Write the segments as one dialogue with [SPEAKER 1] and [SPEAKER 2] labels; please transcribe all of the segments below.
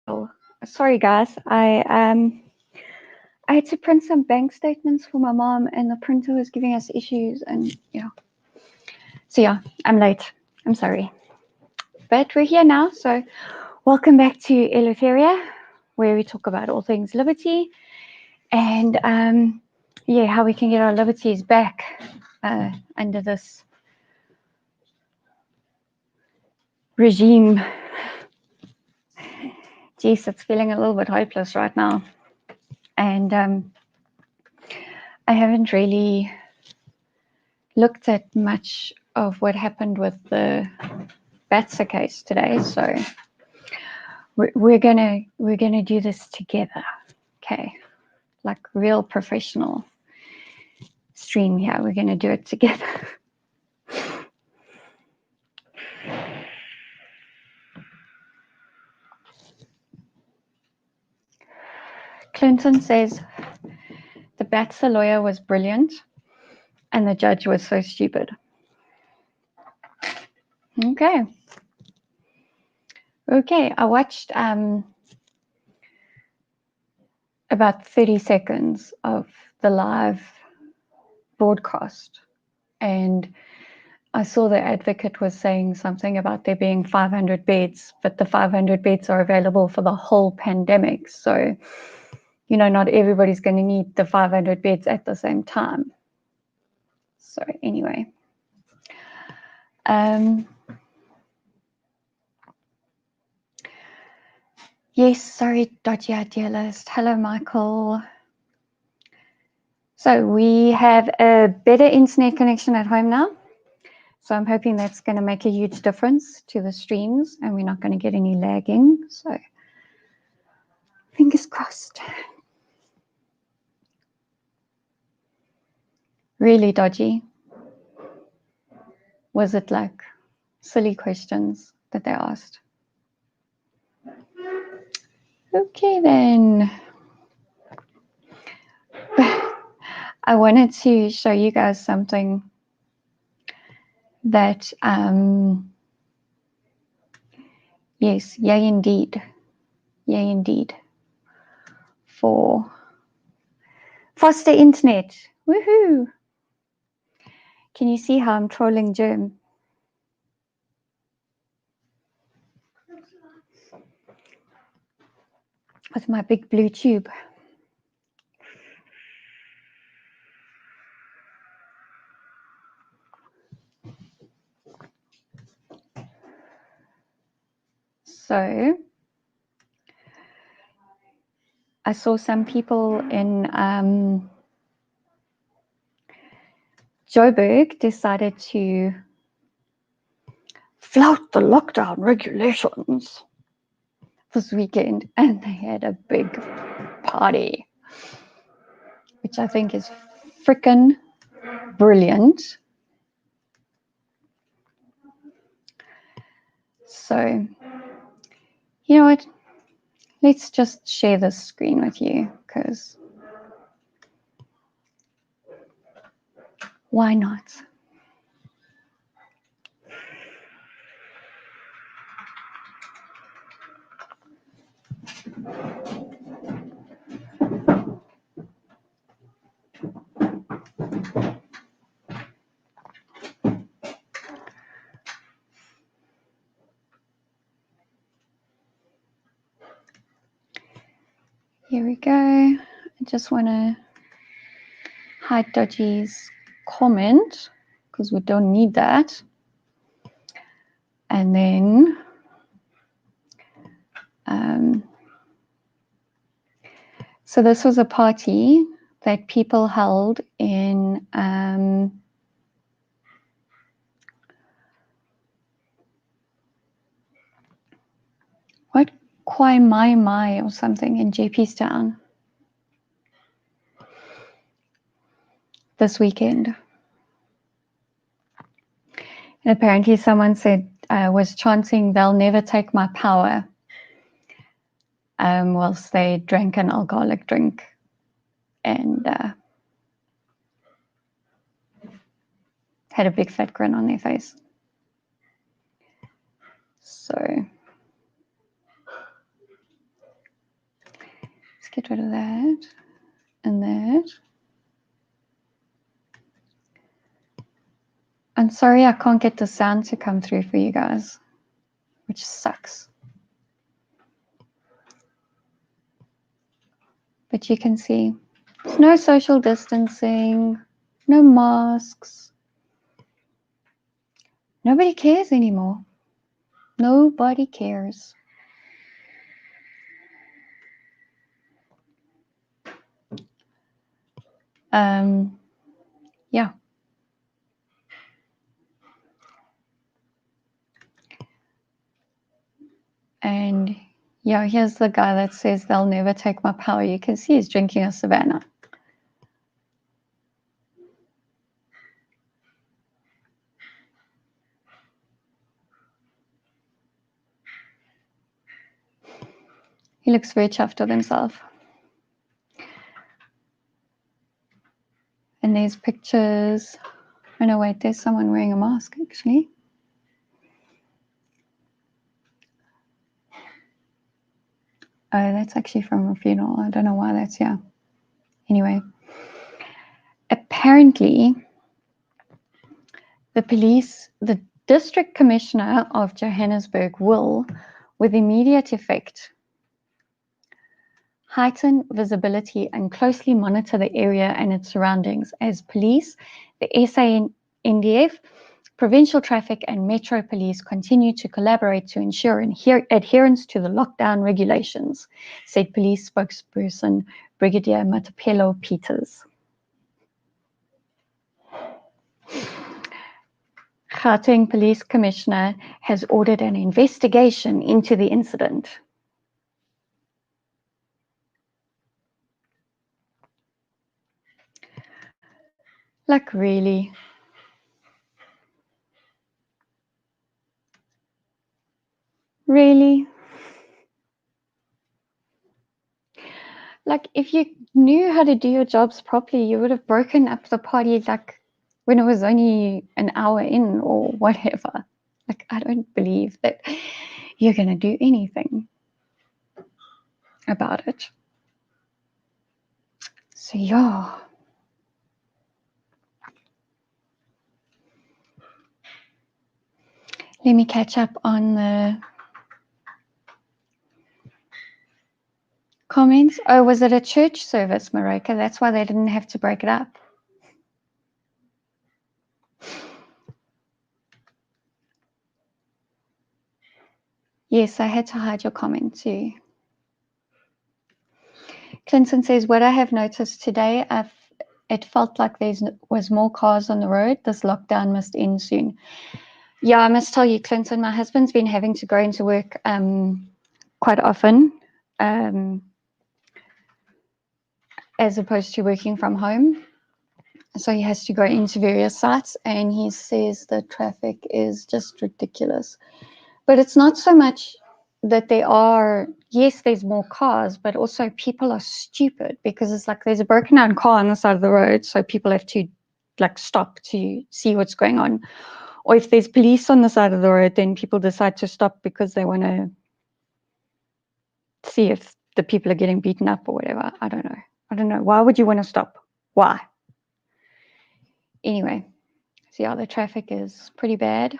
[SPEAKER 1] Oh, sorry guys. I had to print some bank statements for my mom, and the printer was giving us issues, and yeah. So yeah, I'm late. I'm sorry, but we're here now. So welcome back to Eleutheria, where we talk about all things liberty, and yeah, how we can get our liberties back under this regime. Geez, it's feeling a little bit hopeless right now, and I haven't really looked at much of what happened with the BATSA case today, so we're gonna do this together, okay? Like real professional stream here. We're gonna do it together. Clinton says the BATSA lawyer was brilliant, and the judge was so stupid. Okay. Okay, I watched about 30 seconds of the live broadcast, and I saw the advocate was saying something about there being 500 beds, but the 500 beds are available for the whole pandemic. So, you know, not everybody's going to need the 500 beds at the same time. So anyway. Yes, sorry, dodgy idea list. Hello, Michael. So we have a better internet connection at home now. So I'm hoping that's going to make a huge difference to the streams, and we're not going to get any lagging. So fingers crossed. Really dodgy. Was it like silly questions that they asked? Okay, then. I wanted to show you guys something that, yes, yay indeed. Yay indeed. For faster internet. Woohoo! Can you see how I'm trolling Germ? With my big blue tube. So I saw some people in Joburg decided to flout the lockdown regulations this weekend, and they had a big party, which I think is freaking brilliant. So, you know what? Let's just share this screen with you, because why not? Here we go. I just want to hide Dodgy's comment because we don't need that. And then so this was a party that people held in what, Kwai Mai Mai or something in JP's Town this weekend. And apparently someone said, was chanting, "They'll never take my power," whilst they drank an alcoholic drink and had a big fat grin on their face. So get rid of that and that. I'm sorry I can't get the sound to come through for you guys, which sucks. But you can see there's no social distancing, no masks. Nobody cares anymore. Nobody cares. Yeah. And yeah, here's the guy that says they'll never take my power. You can see he's drinking a Savannah. He looks very chuffed with himself. And there's pictures. Oh no, wait, there's someone wearing a mask actually. Oh, that's actually from a funeral. I don't know why that's here. Anyway, apparently the district commissioner of Johannesburg will, with immediate effect, heighten visibility and closely monitor the area and its surroundings as police, the SANDF, provincial traffic and metro police continue to collaborate to ensure adherence to the lockdown regulations, said police spokesperson Brigadier Matapelo Peters. Gauteng Police Commissioner has ordered an investigation into the incident. Like, really? Really? Like, if you knew how to do your jobs properly, you would have broken up the party like when it was only an hour in or whatever. Like, I don't believe that you're going to do anything about it. So, yeah. Let me catch up on the comments. Oh, was it a church service, Marika? That's why they didn't have to break it up. Yes, I had to hide your comment too. Clinton says, what I have noticed today, it felt like there was more cars on the road. This lockdown must end soon. Yeah, I must tell you, Clinton, my husband's been having to go into work quite often, as opposed to working from home. So he has to go into various sites, and he says the traffic is just ridiculous. But it's not so much that yes, there's more cars, but also people are stupid, because it's like there's a broken down car on the side of the road, so people have to like stop to see what's going on. Or if there's police on the side of the road, then people decide to stop because they want to see if the people are getting beaten up or whatever. I don't know. Why would you want to stop? Why? Anyway, so yeah, the traffic is pretty bad.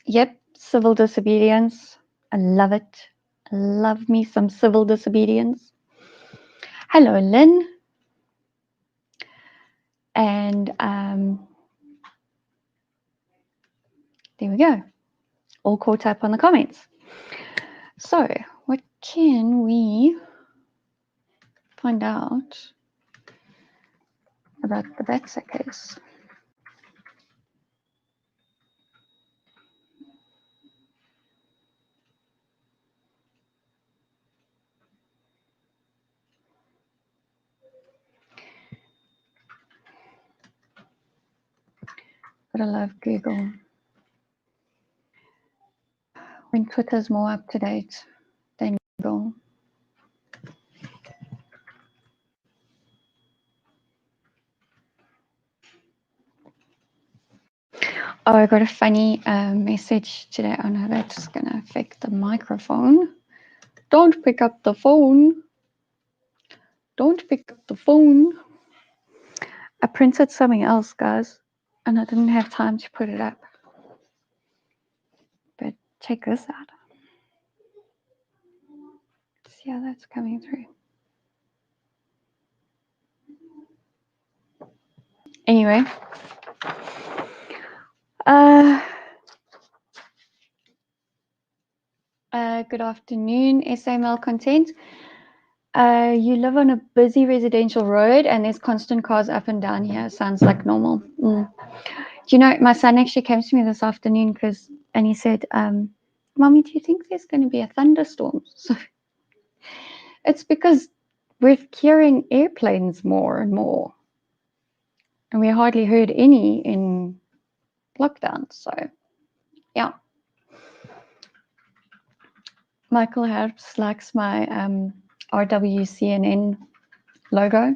[SPEAKER 1] Yep, civil disobedience. I love it. I love me some civil disobedience. Hello, Lynn. And there we go. All caught up on the comments. So, what can we find out about the BATSA case? But I love Google. When Twitter's more up to date than Google. Oh, I got a funny message today. Oh no, that's going to affect the microphone. Don't pick up the phone. Don't pick up the phone. I printed something else, guys, and I didn't have time to put it up. But check this out. See how that's coming through. Anyway, good afternoon, SML content. You live on a busy residential road and there's constant cars up and down here. Sounds like normal. Do you know, my son actually came to me this afternoon and he said, Mommy, do you think there's going to be a thunderstorm? So it's because we're hearing airplanes more and more. And we hardly heard any in lockdown. So, yeah. Michael Harps likes my RWCNN logo.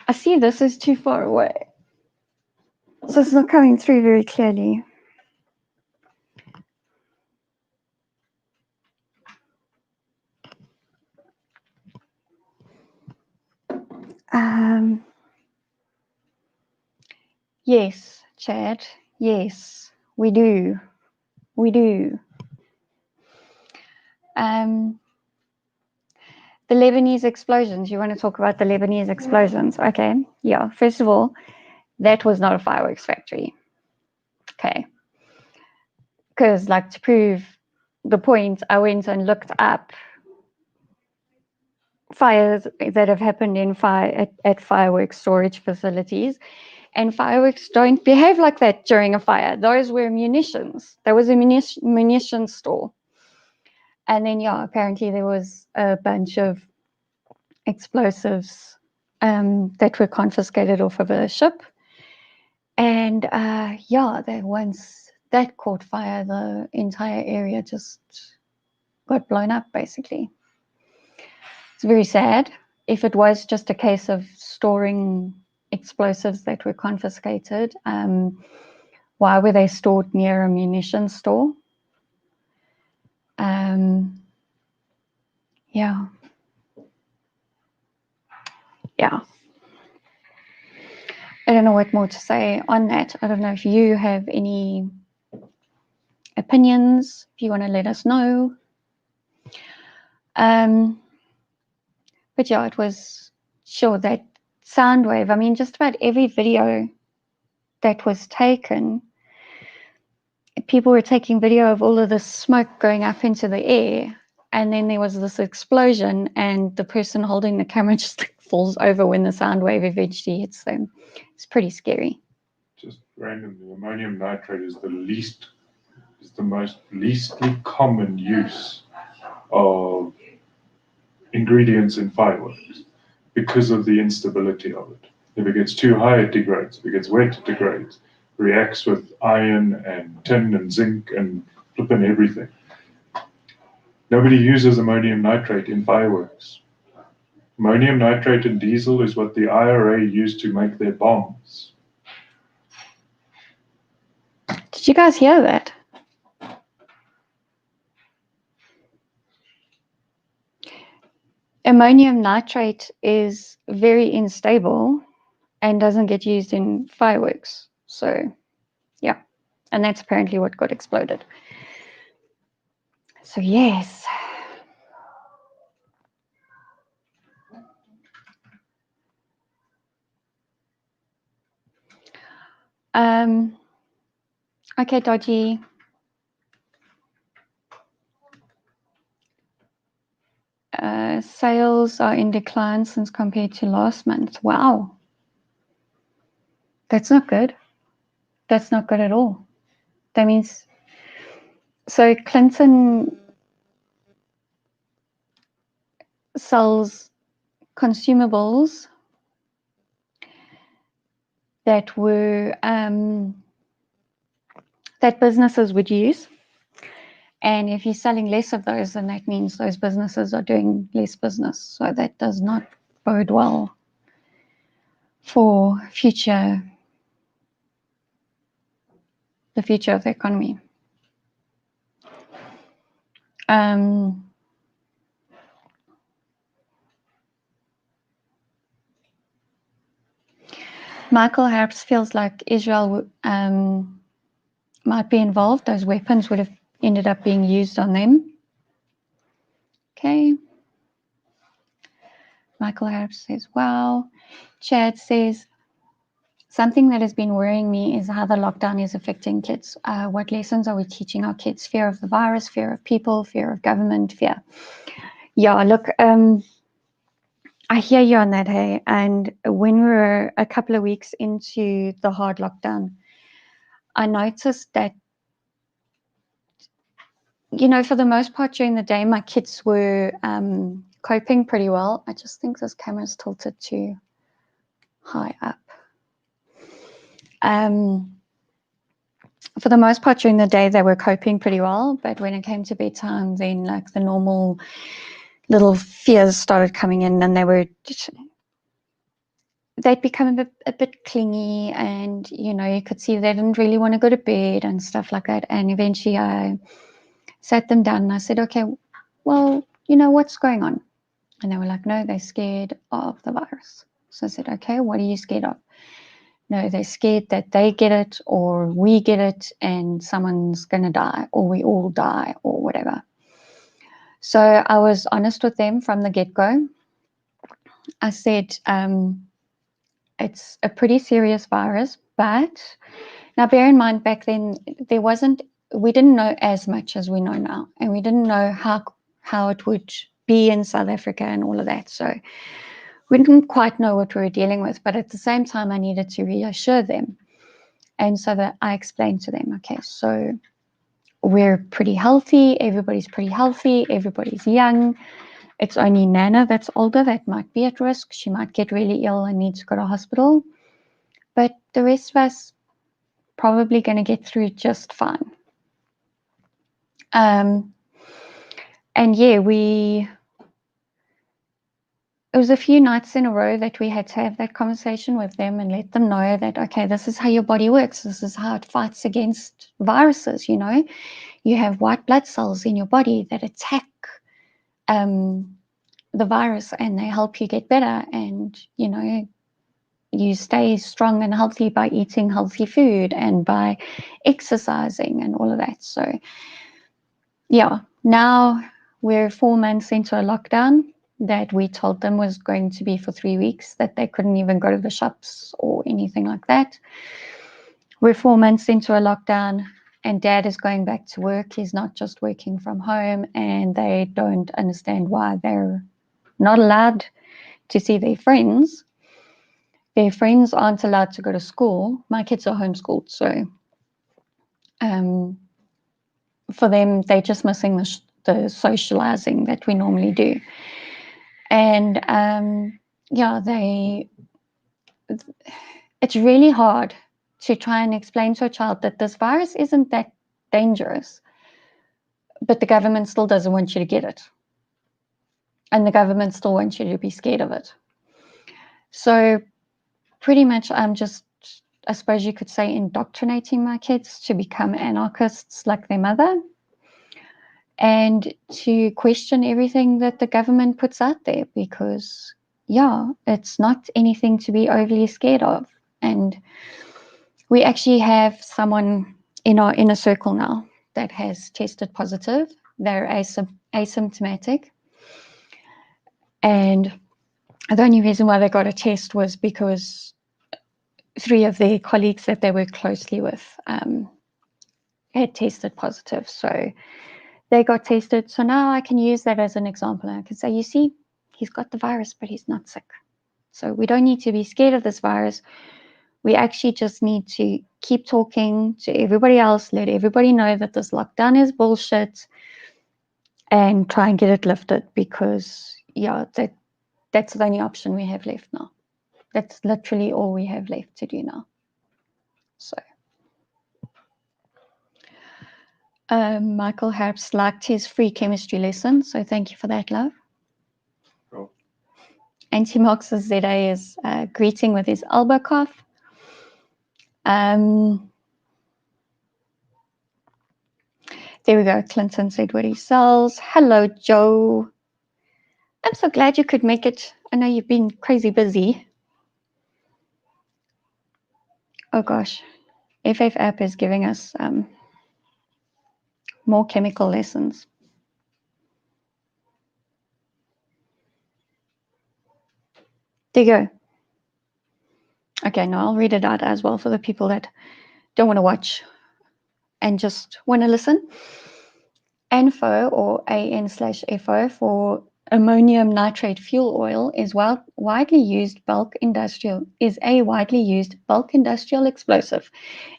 [SPEAKER 1] I see this is too far away. So it's not coming through very clearly. Yes, Chad. Yes, we do. We do. The Lebanese explosions. You want to talk about the Lebanese explosions? Okay. Yeah. First of all, that was not a fireworks factory. Okay. Because, like, to prove the point, I went and looked up fires that have happened in at fireworks storage facilities, and fireworks don't behave like that during a fire. Those were munitions. There was a munitions store, and then apparently there was a bunch of explosives that were confiscated off of a ship, and once that caught fire, the entire area just got blown up, basically. It's very sad. If it was just a case of storing explosives that were confiscated, why were they stored near a munitions store? Yeah. I don't know what more to say on that. I don't know if you have any opinions, if you want to let us know. But yeah, it was sure that sound wave. I mean, just about every video that was taken, people were taking video of all of the smoke going up into the air, and then there was this explosion, and the person holding the camera just falls over when the sound wave eventually hits them. It's pretty scary.
[SPEAKER 2] Just randomly, ammonium nitrate is the most leastly common use of ingredients in fireworks because of the instability of it. If it gets too high, it degrades. If it gets wet, it degrades. Reacts with iron and tin and zinc and flipping everything. Nobody uses ammonium nitrate in fireworks. Ammonium nitrate and diesel is what the IRA used to make their bombs.
[SPEAKER 1] Did you guys hear that? Ammonium nitrate is very unstable and doesn't get used in fireworks. So, yeah. And that's apparently what got exploded. So, yes. Okay, Dodgy. Sales are in decline since compared to last month. Wow. That's not good. That's not good at all. That means, so Clinton sells consumables that were, that businesses would use. And if he's selling less of those, then that means those businesses are doing less business. So that does not bode well for the future of the economy. Michael Harps feels like Israel might be involved. Those weapons would have ended up being used on them. Okay. Michael Harps says, wow. Chad says, something that has been worrying me is how the lockdown is affecting kids. What lessons are we teaching our kids? Fear of the virus, fear of people, fear of government, fear. Yeah, look, I hear you on that, hey. And when we were a couple of weeks into the hard lockdown, I noticed that, you know, for the most part during the day, my kids were coping pretty well. I just think this camera's tilted too high up. For the most part during the day, they were coping pretty well. But when it came to bedtime, then like the normal little fears started coming in, and they'd become a bit clingy, and you know, you could see they didn't really want to go to bed and stuff like that. And eventually I sat them down and I said, okay, well, you know, what's going on? And they were like, no, they're scared of the virus. So I said, okay, what are you scared of? No, they're scared that they get it or we get it and someone's going to die or we all die or whatever. So I was honest with them from the get-go. I said, it's a pretty serious virus, but now bear in mind back then we didn't know as much as we know now, and we didn't know how it would be in South Africa and all of that. So we didn't quite know what we were dealing with, but at the same time, I needed to reassure them. And so that I explained to them, okay, so we're pretty healthy, everybody's pretty healthy, everybody's young. It's only Nana that's older that might be at risk. She might get really ill and need to go to hospital. But the rest of us probably going to get through just fine. And yeah, it was a few nights in a row that we had to have that conversation with them and let them know that, okay, this is how your body works. This is how it fights against viruses, you know. You have white blood cells in your body that attack the virus and they help you get better. And, you know, you stay strong and healthy by eating healthy food and by exercising and all of that. So, yeah, now we're 4 months into a lockdown that we told them was going to be for 3 weeks, that they couldn't even go to the shops or anything like that. We're 4 months into a lockdown and Dad is going back to work. He's not just working from home, and they don't understand why they're not allowed to see their friends. Their friends aren't allowed to go to school. My kids are homeschooled, so for them, they're just missing the socializing that we normally do. And yeah, it's really hard to try and explain to a child that this virus isn't that dangerous, but the government still doesn't want you to get it. And the government still wants you to be scared of it. So pretty much I'm just, I suppose you could say, indoctrinating my kids to become anarchists like their mother, and to question everything that the government puts out there, because yeah, it's not anything to be overly scared of. And we actually have someone in our inner circle now that has tested positive. They're asymptomatic, and the only reason why they got a test was because 3 of their colleagues that they work closely with had tested positive. So they got tested. So now I can use that as an example. I can say, you see, he's got the virus, but he's not sick. So we don't need to be scared of this virus. We actually just need to keep talking to everybody else, let everybody know that this lockdown is bullshit, and try and get it lifted, because yeah, that's the only option we have left now. That's literally all we have left to do now. So Michael Harps liked his free chemistry lesson, so thank you for that, love.
[SPEAKER 2] Cool.
[SPEAKER 1] Anti-Mox ZA is greeting with his elbow cough. There we go. Clinton said what he sells. Hello, Joe. I'm so glad you could make it. I know you've been crazy busy. Oh gosh. FF app is giving us more chemical lessons. There you go. Okay, now I'll read it out as well for the people that don't want to watch and just want to listen. ANFO, or AN/FO, for ammonium nitrate fuel oil is a widely used bulk industrial explosive.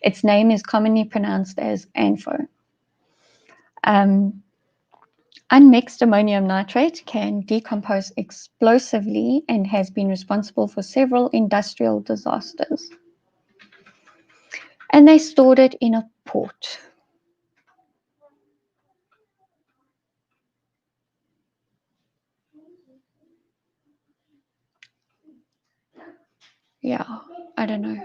[SPEAKER 1] Its name is commonly pronounced as ANFO. Unmixed ammonium nitrate can decompose explosively and has been responsible for several industrial disasters. And they stored it in a port. Yeah, I don't know.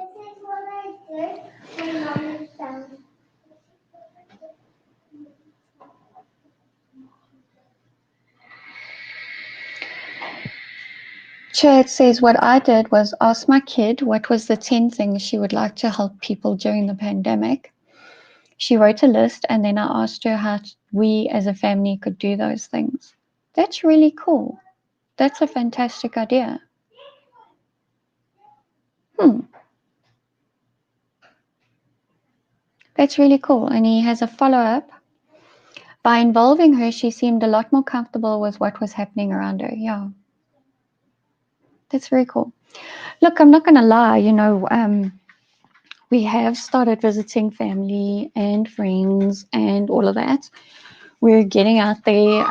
[SPEAKER 1] Chad says, what I did was ask my kid what was the 10 things she would like to help people during the pandemic. She wrote a list, and then I asked her how we as a family could do those things. That's really cool. That's a fantastic idea. That's really cool. And he has a follow-up. By involving her, she seemed a lot more comfortable with what was happening around her. Yeah. That's very cool. Look, I'm not going to lie, we have started visiting family and friends and all of that. We're getting out there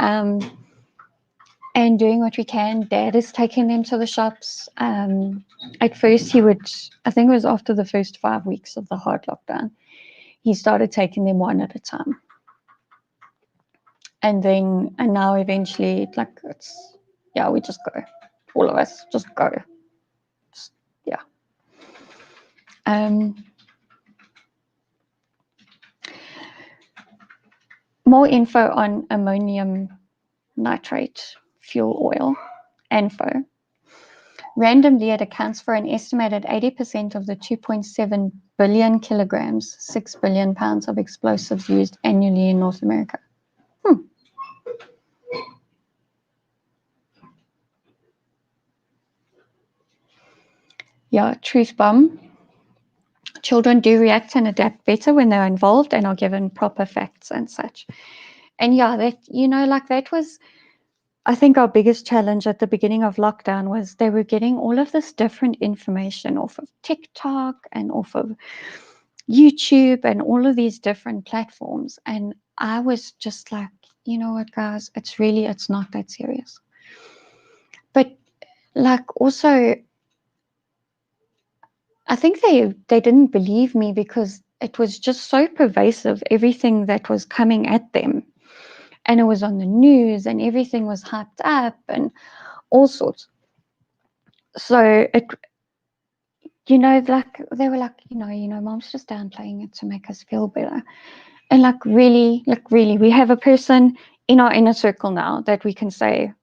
[SPEAKER 1] and doing what we can. Dad is taking them to the shops. At first, I think it was after the first 5 weeks of the hard lockdown, he started taking them one at a time. And now eventually, we just go. All of us just go. Yeah. More info on ammonium nitrate fuel oil, ANFO. Randomly, it accounts for an estimated 80% of the 2.7 billion kilograms, 6 billion pounds of explosives used annually in North America. Yeah, truth bomb. Children do react and adapt better when they're involved and are given proper facts and such. And yeah, that was, I think, our biggest challenge at the beginning of lockdown was they were getting all of this different information off of TikTok and off of YouTube and all of these different platforms. And I was just like, you know what, guys, it's not that serious. But also, I think they didn't believe me because it was just so pervasive, everything that was coming at them. And it was on the news and everything was hyped up and all sorts. So they were like, mom's just downplaying it to make us feel better. And really, we have a person in our inner circle now that we can say,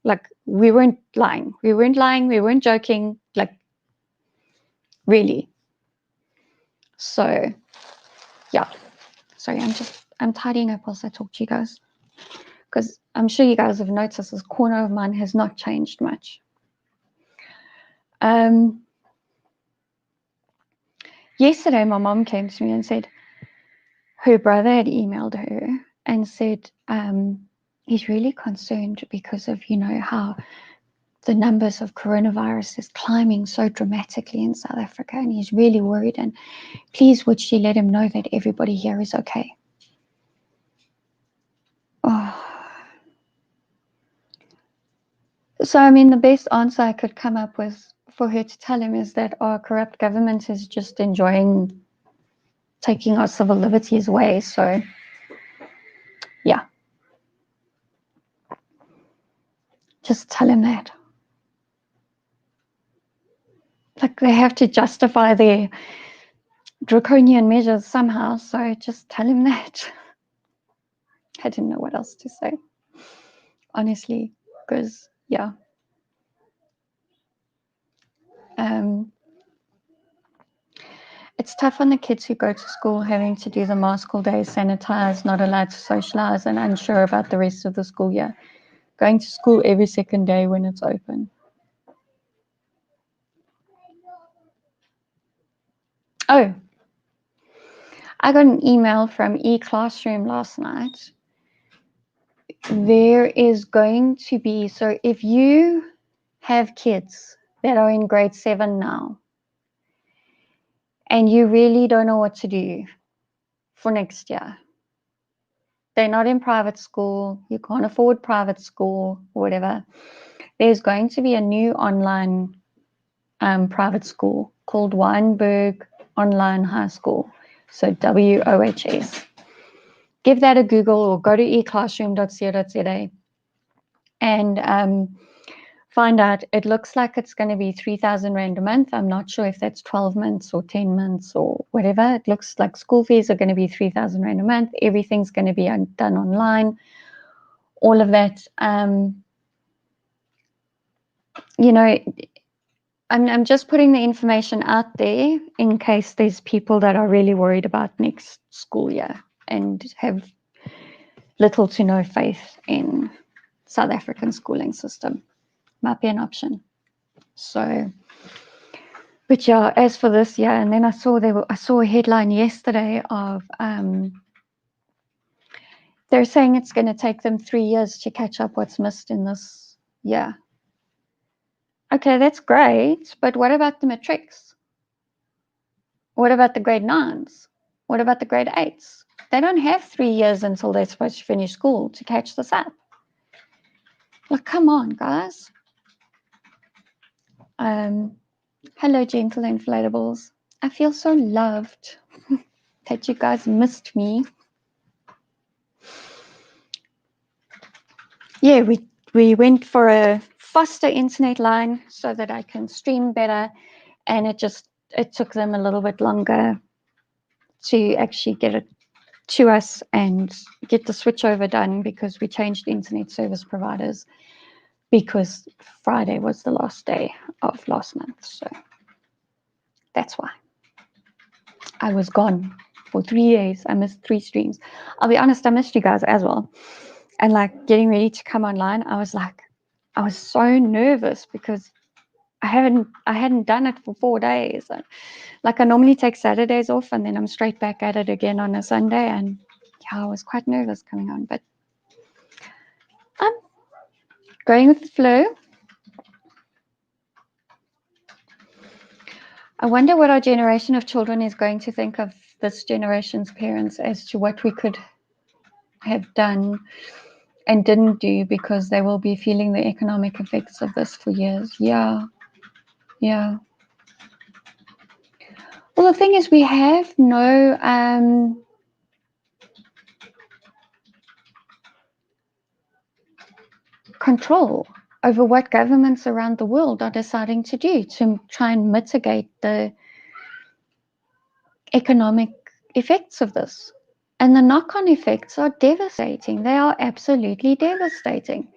[SPEAKER 1] we weren't lying. We weren't joking, really. So, yeah. Sorry, I'm tidying up whilst I talk to you guys. Because I'm sure you guys have noticed this corner of mine has not changed much. Yesterday, my mom came to me and said her brother had emailed her and said he's really concerned because of, how the numbers of coronavirus is climbing so dramatically in South Africa, and he's really worried, and please would she let him know that everybody here is okay. Oh. So, the best answer I could come up with for her to tell him is that our corrupt government is just enjoying taking our civil liberties away. So, yeah. Just tell him that. They have to justify their draconian measures somehow, so just tell him that. I didn't know what else to say, honestly, because, yeah. It's tough on the kids who go to school having to do the mask all day, sanitize, not allowed to socialize, and unsure about the rest of the school year. Going to school every second day when it's open. Oh, I got an email from eClassroom last night. There is going to be, so if you have kids that are in grade 7 now, and you really don't know what to do for next year, they're not in private school, you can't afford private school, or whatever, there's going to be a new online private school called Weinberg Online High School, so WOHS. Give that a Google or go to eclassroom.co.za and find out. It looks like it's going to be 3,000 Rand a month. I'm not sure if that's 12 months or 10 months or whatever. It looks like school fees are going to be 3,000 Rand a month. Everything's going to be done online. All of that. You know, I'm just putting the information out there in case there's people that are really worried about next school year and have little to no faith in South African schooling system. Might be an option. So, but yeah, as for this year, and then I saw a headline yesterday of they're saying it's going to take them 3 years to catch up what's missed in this year. Okay, that's great, but what about the matrics? What about the grade 9s? What about the grade 8s? They don't have 3 years until they're supposed to finish school to catch this up. Like, come on, guys. Hello, gentle inflatables. I feel so loved that you guys missed me. Yeah, we went for a faster internet line so that I can stream better, and it took them a little bit longer to actually get it to us and get the switchover done because we changed internet service providers because Friday was the last day of last month. So that's why I was gone for 3 days. I missed 3 streams. I'll be honest, I missed you guys as well. And like getting ready to come online, I was so nervous because I hadn't done it for 4 days. Like I normally take Saturdays off and then I'm straight back at it again on a Sunday. And yeah, I was quite nervous coming on, but I'm going with the flow. I wonder what our generation of children is going to think of this generation's parents as to what we could have done and didn't do, because they will be feeling the economic effects of this for years. Yeah. Well, the thing is, we have no control over what governments around the world are deciding to do to try and mitigate the economic effects of this. And the knock-on effects are devastating. They are absolutely devastating.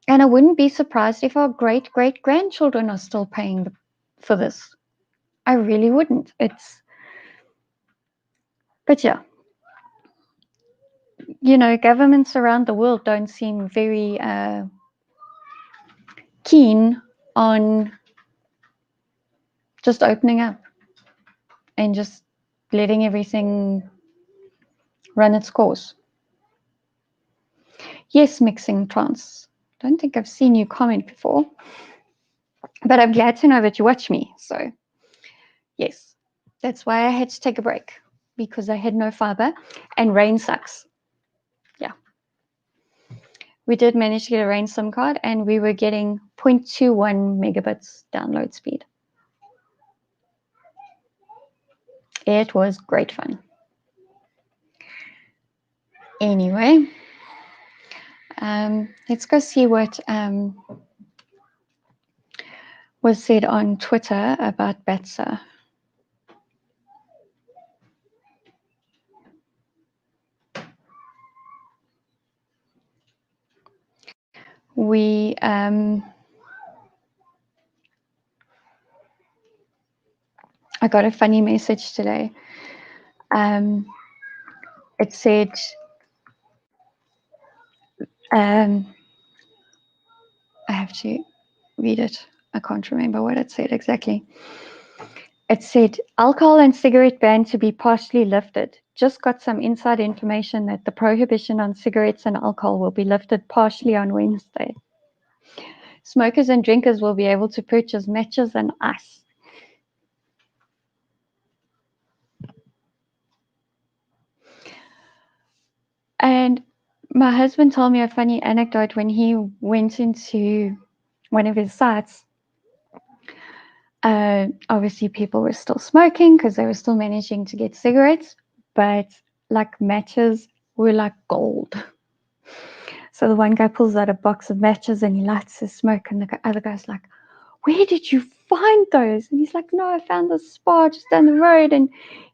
[SPEAKER 1] And I wouldn't be surprised if our great-great-grandchildren are still paying for this. I really wouldn't. But yeah, governments around the world don't seem very keen on just opening up and just letting everything run its course. Yes, mixing trans. Don't think I've seen you comment before, but I'm glad to know that you watch me. So yes, that's why I had to take a break, because I had no fiber and rain sucks. Yeah. We did manage to get a rain SIM card and we were getting 0.21 megabits download speed. It was great fun. Anyway, let's go see what was said on Twitter about BATSA. we I got a funny message today. It said, I have to read it. I can't remember what it said exactly. It said, alcohol and cigarette ban to be partially lifted. Just got some inside information that the prohibition on cigarettes and alcohol will be lifted partially on Wednesday. Smokers and drinkers will be able to purchase matches and ice. And my husband told me a funny anecdote when he went into one of his sites. Obviously, people were still smoking because they were still managing to get cigarettes, but like matches were like gold. So the one guy pulls out a box of matches and he lights his smoke, and the other guy's like, "Where did you find those?" And he's like, "No, I found this spa just down the road, and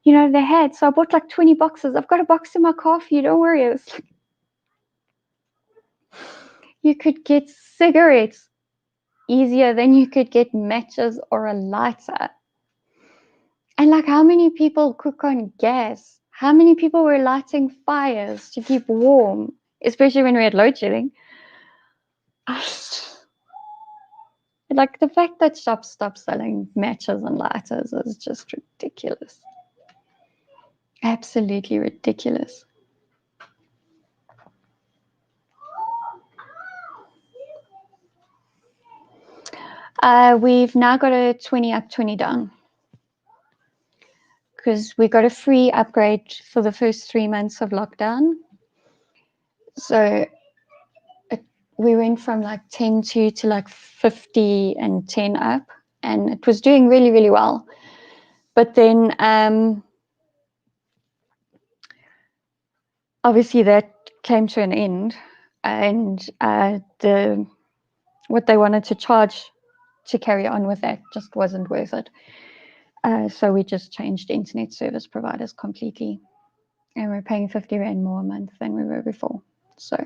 [SPEAKER 1] they had. So I bought like 20 boxes. I've got a box in my car for you. Don't worry." It was like, you could get cigarettes easier than you could get matches or a lighter. And like, how many people cook on gas? How many people were lighting fires to keep warm, especially when we had load shedding? Like, the fact that shops stopped selling matches and lighters is just ridiculous. Absolutely ridiculous. We've now got a 20 up, 20 down, because we got a free upgrade for the first 3 months of lockdown. So we went from like 10 to like 50 and 10 up, and it was doing really, really well. But then obviously that came to an end, and what they wanted to charge to carry on with that just wasn't worth it. So we just changed internet service providers completely, and we're paying 50 Rand more a month than we were before. So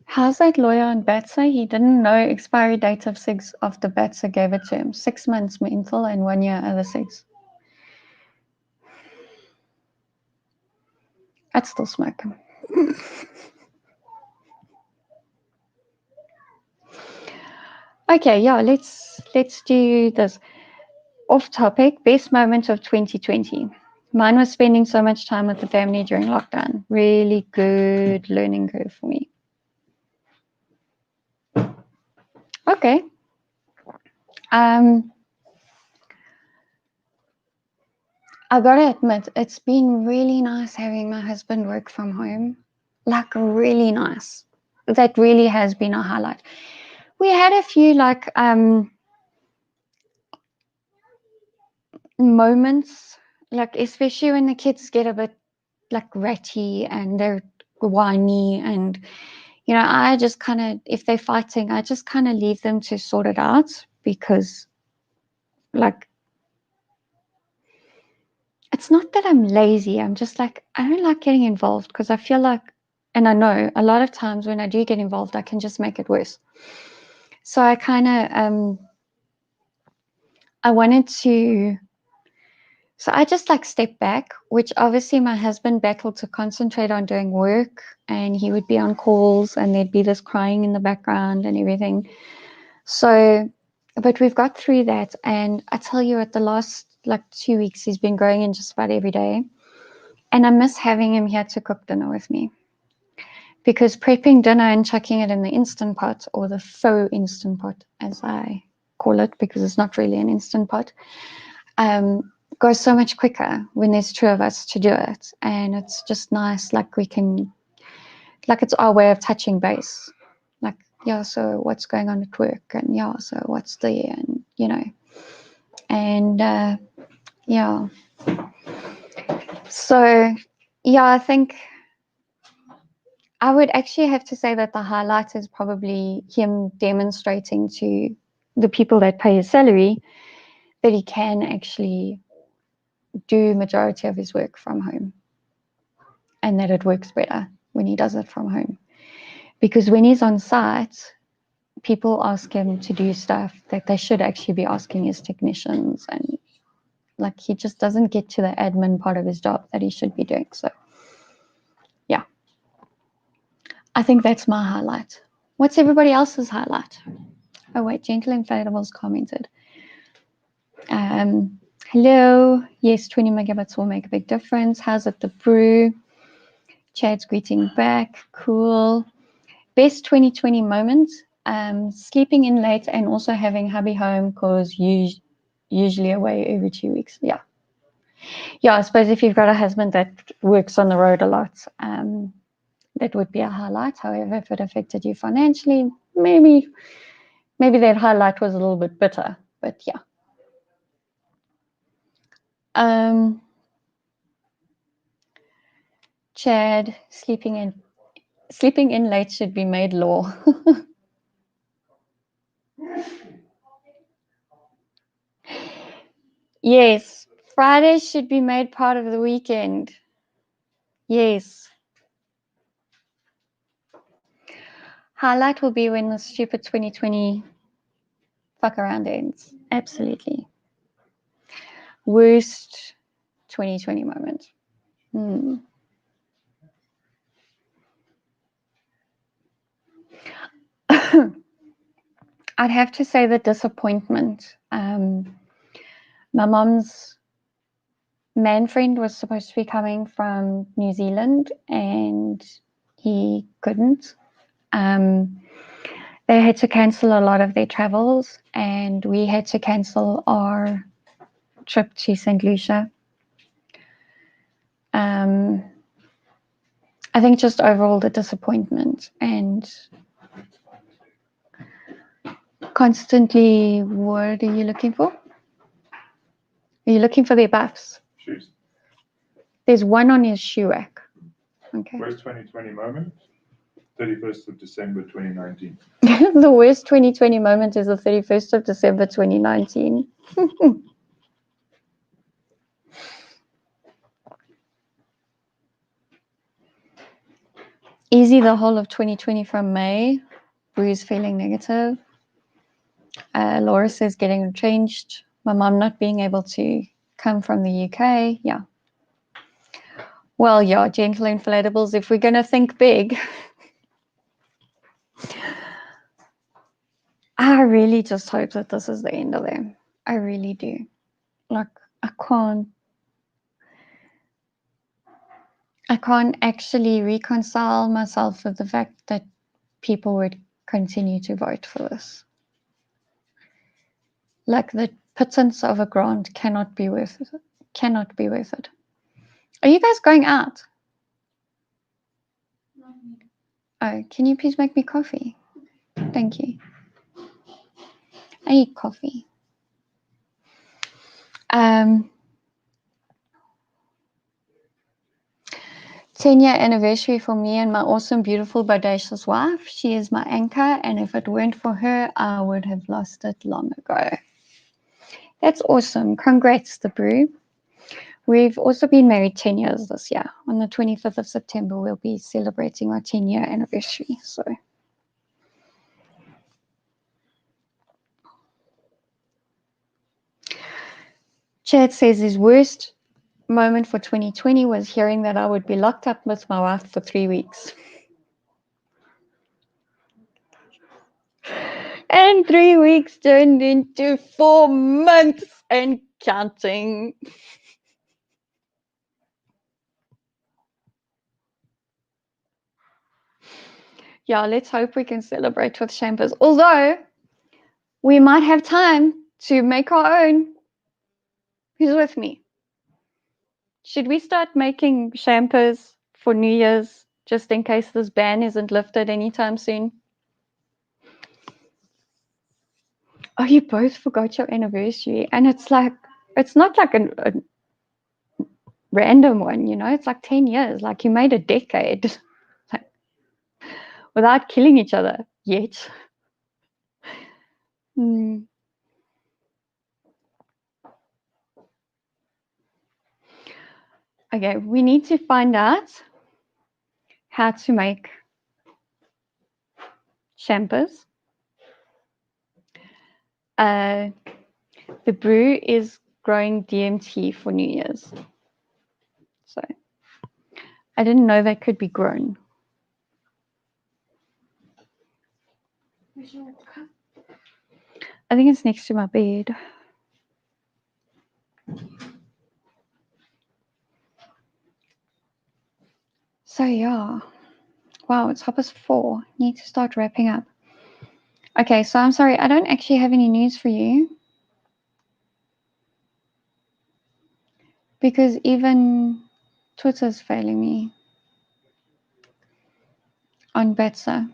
[SPEAKER 1] how's that lawyer on BATSA? He didn't know expiry date of cigs after BATSA gave it to him. 6 months mental and 1 year other cigs. I'd still smoke them. Okay, yeah, let's do this. Off topic, best moment of 2020. Mine was spending so much time with the family during lockdown. Really good learning curve for me. Okay. I gotta admit, it's been really nice having my husband work from home. Like, really nice. That really has been a highlight. We had a few like moments, like especially when the kids get a bit like ratty and they're whiny, and I just kind of, if they're fighting, I just kind of leave them to sort it out, because like, it's not that I'm lazy. I'm just like, I don't like getting involved, because I feel like, and I know a lot of times when I do get involved, I can just make it worse. So I kind of, I wanted to, so I just like stepped back, which obviously my husband battled to concentrate on doing work, and he would be on calls and there'd be this crying in the background and everything. So, but we've got through that. And I tell you, at the last like 2 weeks, he's been going in just about every day. And I miss having him here to cook dinner with me, because prepping dinner and chucking it in the Instant Pot, or the faux Instant Pot, as I call it, because it's not really an Instant Pot, goes so much quicker when there's 2 of us to do it. And it's just nice, like we can, like, it's our way of touching base. Like, yeah, so what's going on at work? And yeah, so what's the, and and yeah. So yeah, I think I would actually have to say that the highlight is probably him demonstrating to the people that pay his salary that he can actually do majority of his work from home, and that it works better when he does it from home. Because when he's on site, people ask him to do stuff that they should actually be asking his technicians, and like he just doesn't get to the admin part of his job that he should be doing. So yeah, I think that's my highlight. What's everybody else's highlight? Oh wait, Gentle Inflatables commented. Hello, yes, 20 megabits will make a big difference. How's it the brew? Chad's greeting back, cool. Best 2020 moment, sleeping in late and also having hubby home because usually away every 2 weeks. Yeah, I suppose if you've got a husband that works on the road a lot, that would be a highlight. However, if it affected you financially, maybe that highlight was a little bit bitter, but yeah. Chad, sleeping in late should be made law. Yes, Friday should be made part of the weekend. Yes. Highlight will be when the stupid 2020 fuck around ends. Absolutely. Worst 2020 moment. I'd have to say the disappointment. My mom's man friend was supposed to be coming from New Zealand and he couldn't. They had to cancel a lot of their travels and we had to cancel our trip to St. Lucia. I think just overall the disappointment and constantly, what are you looking for? Are you looking for their buffs?
[SPEAKER 2] Shoes.
[SPEAKER 1] There's one on his shoe rack. Okay.
[SPEAKER 2] Worst 2020 moment, 31st of December 2019.
[SPEAKER 1] The worst 2020 moment is the 31st of December 2019. Easy the whole of 2020 from May. Bruce feeling negative. Laura says getting changed. My mom not being able to come from the UK. Yeah. Well, yeah, Gentle Inflatables, if we're going to think big, I really just hope that this is the end of them. I really do. Like, I can't actually reconcile myself with the fact that people would continue to vote for this. Like, the pittance of a grant cannot be worth it. Cannot be worth it. Are you guys going out? Oh, can you please make me coffee? Thank you. I need coffee. 10-year anniversary for me and my awesome, beautiful, bodacious wife. She is my anchor, and if it weren't for her, I would have lost it long ago. That's awesome. Congrats, the brew. We've also been married 10 years this year. On the 25th of September, we'll be celebrating our 10-year anniversary. So, Chad says his worst moment for 2020 was hearing that I would be locked up with my wife for 3 weeks. And 3 weeks turned into 4 months and counting. Yeah, let's hope we can celebrate with champers. Although, we might have time to make our own. Who's with me? Should we start making champers for New Year's just in case this ban isn't lifted anytime soon? Oh, you both forgot your anniversary. And it's not like a random one, you know? It's like 10 years. Like, you made a decade. Like, without killing each other yet. Okay, we need to find out how to make champers. The brew is growing DMT for New Year's. So I didn't know they could be grown. I think it's next to my bed. So yeah. Wow, it's 4:30. Need to start wrapping up. Okay, so I'm sorry, I don't actually have any news for you. Because even Twitter's failing me on BATSA.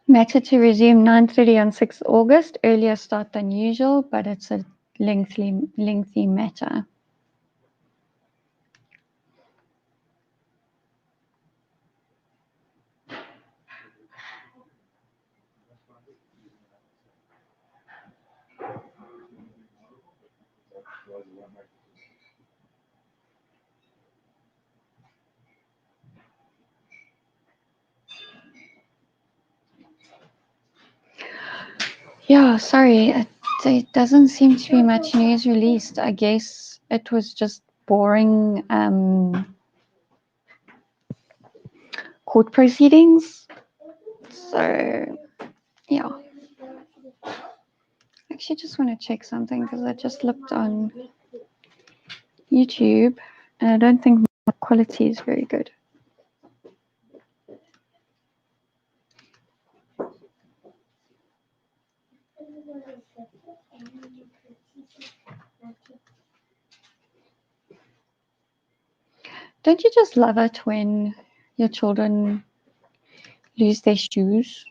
[SPEAKER 1] Matter to resume 9:30 on 6th August. Earlier start than usual, but it's a lengthy matter. Yeah, sorry. It doesn't seem to be much news released. I guess it was just boring court proceedings. So, yeah. I actually just want to check something because I just looked on YouTube and I don't think my quality is very good. Don't you just love it when your children lose their shoes?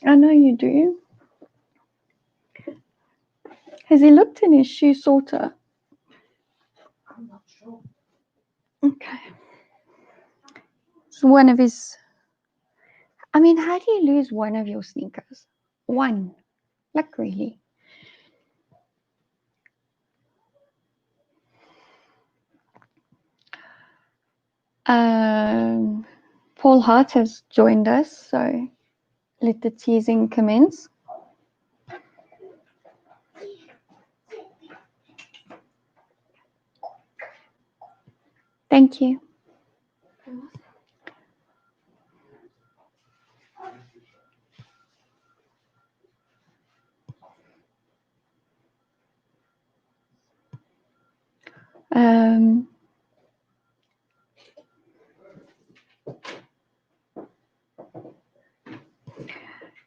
[SPEAKER 1] I know you do. Has he looked in his shoe sorter?
[SPEAKER 3] I'm not sure.
[SPEAKER 1] Okay. It's one of his. I mean, how do you lose one of your sneakers? One. Like, really? Paul Hart has joined us, so let the teasing commence. Thank you.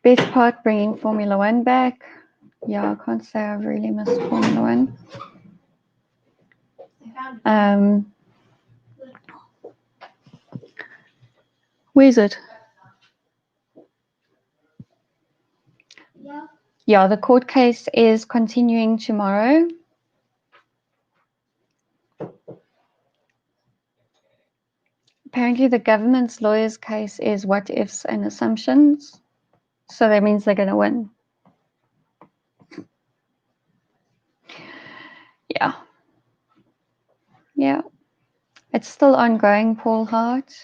[SPEAKER 1] Best part, bringing Formula One back. Yeah, I can't say I've really missed Formula One. Where is it? Yeah, the court case is continuing tomorrow. Apparently, the government's lawyer's case is what ifs and assumptions. So that means they're going to win. Yeah. Yeah. It's still ongoing, Paul Hart.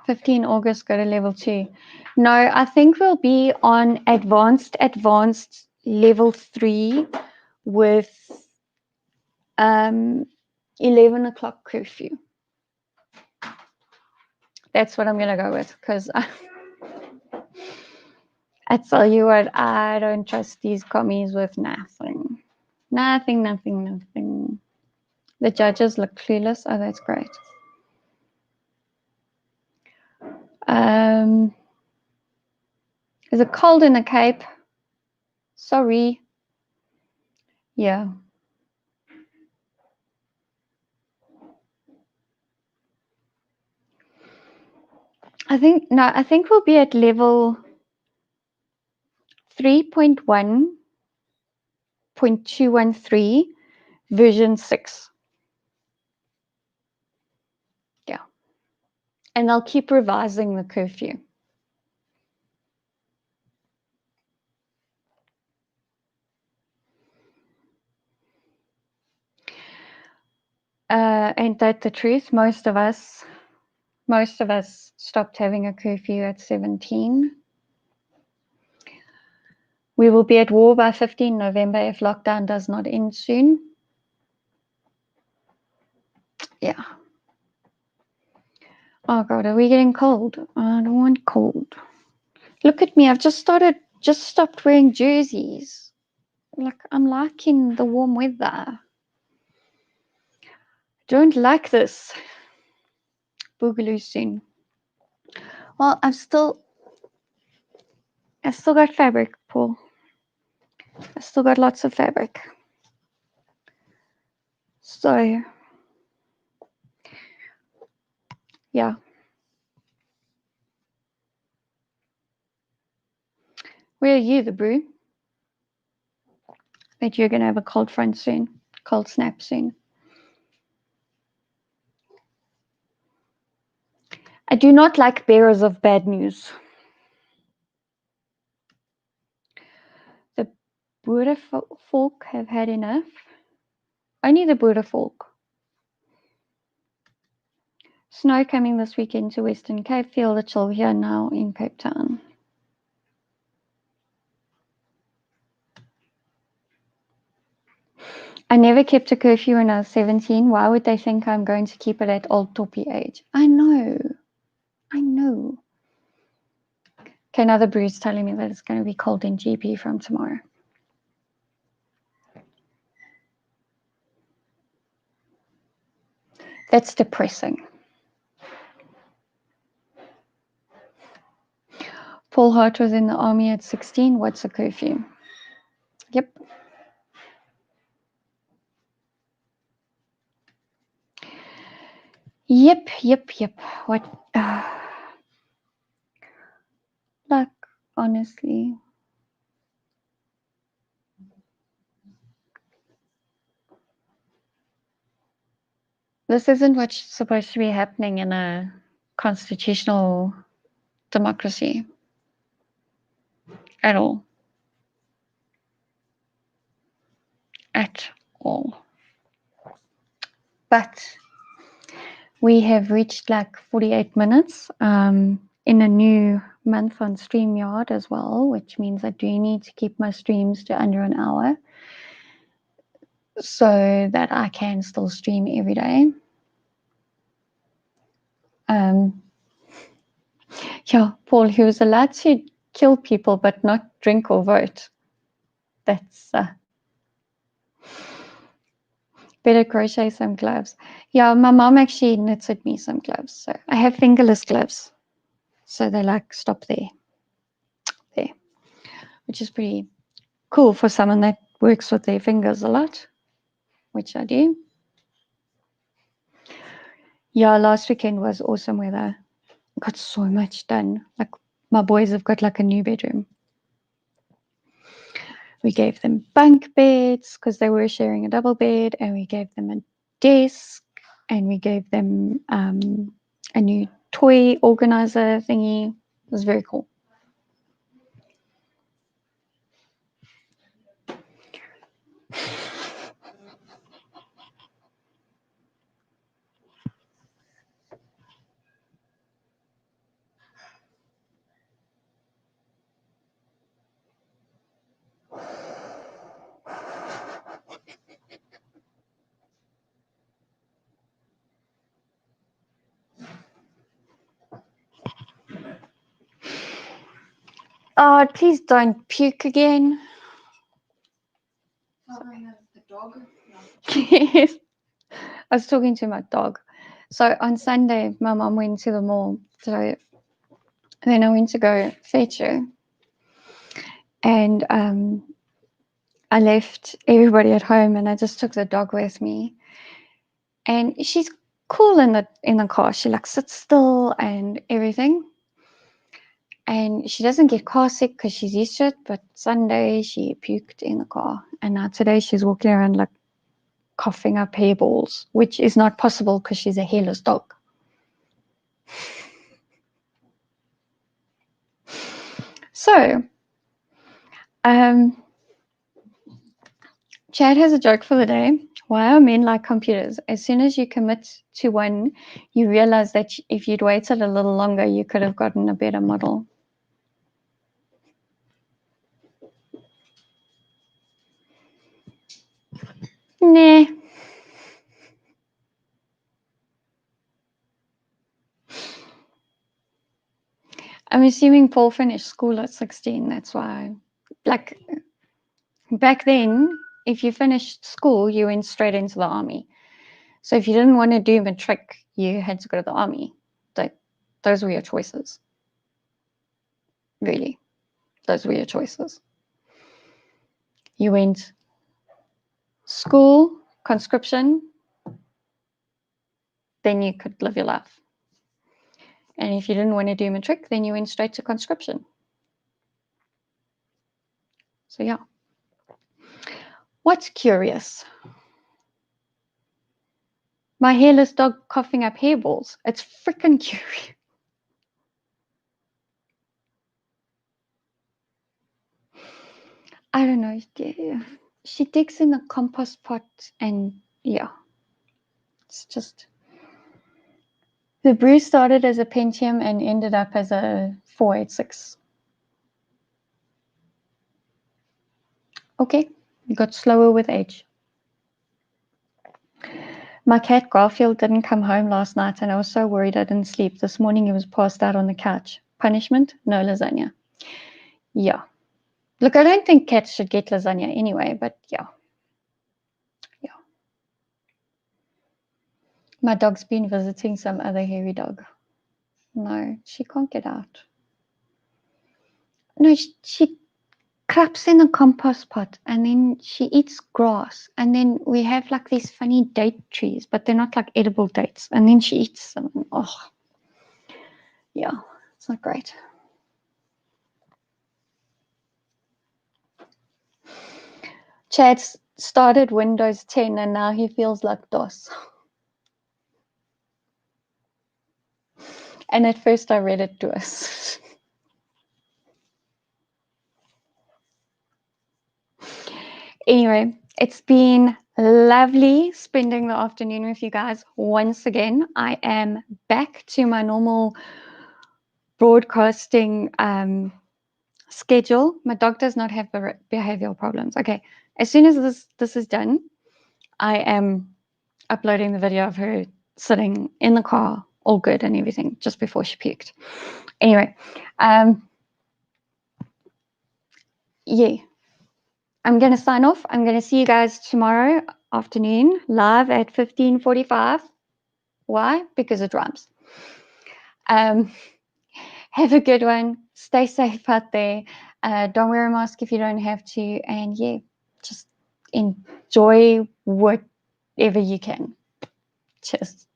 [SPEAKER 1] 15 August, go to level 2. No, I think we'll be on advanced level 3 with 11 o'clock curfew. That's what I'm going to go with because I tell you what, I don't trust these commies with nothing. Nothing. The judges look clueless. Oh, that's great. Is it cold in the Cape? Sorry. Yeah. I think we'll be at level 3.1.213 version 6. Yeah. And I'll keep revising the curfew. Ain't that the truth? Most of us stopped having a curfew at 17. We will be at war by 15 November if lockdown does not end soon. Yeah. Oh God, are we getting cold? I don't want cold. Look at me. I've just stopped wearing jerseys. Like, I'm liking the warm weather. Don't like this. Boogaloo soon. Well, I still got fabric, Paul. I still got lots of fabric. So, yeah. Where are you, the brew? Bet you're going to have a cold front soon. Cold snap soon. I do not like bearers of bad news. The Boere folk have had enough. Only the Boere folk. Snow coming this weekend to Western Cape. Feel the chill here now in Cape Town. I never kept a curfew when I was 17. Why would they think I'm going to keep it at old toppy age? I know. Okay, another Bruce telling me that it's going to be cold in GP from tomorrow. That's depressing. Paul Hart was in the army at 16. What's a curfew? Yep. Yep. What? Like, honestly. This isn't what's supposed to be happening in a constitutional democracy at all. At all. But we have reached like 48 minutes in a new month on StreamYard as well, which means I do need to keep my streams to under an hour so that I can still stream every day. Yeah, Paul, he was allowed to kill people but not drink or vote. That's better crochet some gloves. Yeah, my mom actually knitted me some gloves. So I have fingerless gloves. So they like stop there, which is pretty cool for someone that works with their fingers a lot, which I do. Yeah, last weekend was awesome weather. Got so much done. Like, my boys have got like a new bedroom. We gave them bunk beds because they were sharing a double bed, and we gave them a desk, and we gave them a new toy organizer thingy. It was very cool. Oh, please don't puke again.
[SPEAKER 3] The dog.
[SPEAKER 1] Yes. I was talking to my dog. So on Sunday, my mom went to the mall. So then I went to go fetch her, and I left everybody at home, and I just took the dog with me. And she's cool in the car. She like sits still and everything. And she doesn't get car sick because she's used to it. But Sunday she puked in the car, and now today she's walking around like coughing up hairballs, which is not possible because she's a hairless dog. So, Chad has a joke for the day. Why are men like computers? As soon as you commit to one, you realize that if you'd waited a little longer, you could have gotten a better model. Nah. I'm assuming Paul finished school at 16. That's why. Like, back then, if you finished school, you went straight into the army. So if you didn't want to do matric, you had to go to the army. Those were your choices. Really. Those were your choices. You went school, conscription, then you could live your life. And if you didn't want to do matric, then you went straight to conscription. So yeah. What's curious? My hairless dog coughing up hairballs. It's freaking curious. I don't know. She digs in the compost pot, and yeah, it's just. The brew started as a Pentium and ended up as a 486. Okay, it got slower with age. My cat Garfield didn't come home last night, and I was so worried I didn't sleep. This morning he was passed out on the couch. Punishment? No lasagna. Yeah. Look, I don't think cats should get lasagna anyway, but yeah. Yeah. My dog's been visiting some other hairy dog. No, she can't get out. No, she craps in a compost pot, and then she eats grass, and then we have like these funny date trees, but they're not like edible dates, and then she eats them. Oh, yeah, it's not great. Chad started Windows 10 and now he feels like DOS. And at first I read it to us. Anyway, it's been lovely spending the afternoon with you guys once again. I am back to my normal broadcasting schedule. My dog does not have behavioral problems. Okay, as soon as this is done, I am uploading the video of her sitting in the car, all good and everything, just before she puked. Anyway, yeah, I'm going to sign off. I'm going to see you guys tomorrow afternoon, live at 15:45. Why? Because it rhymes. Have a good one. Stay safe out there. Don't wear a mask if you don't have to. And yeah, just enjoy whatever you can. Cheers.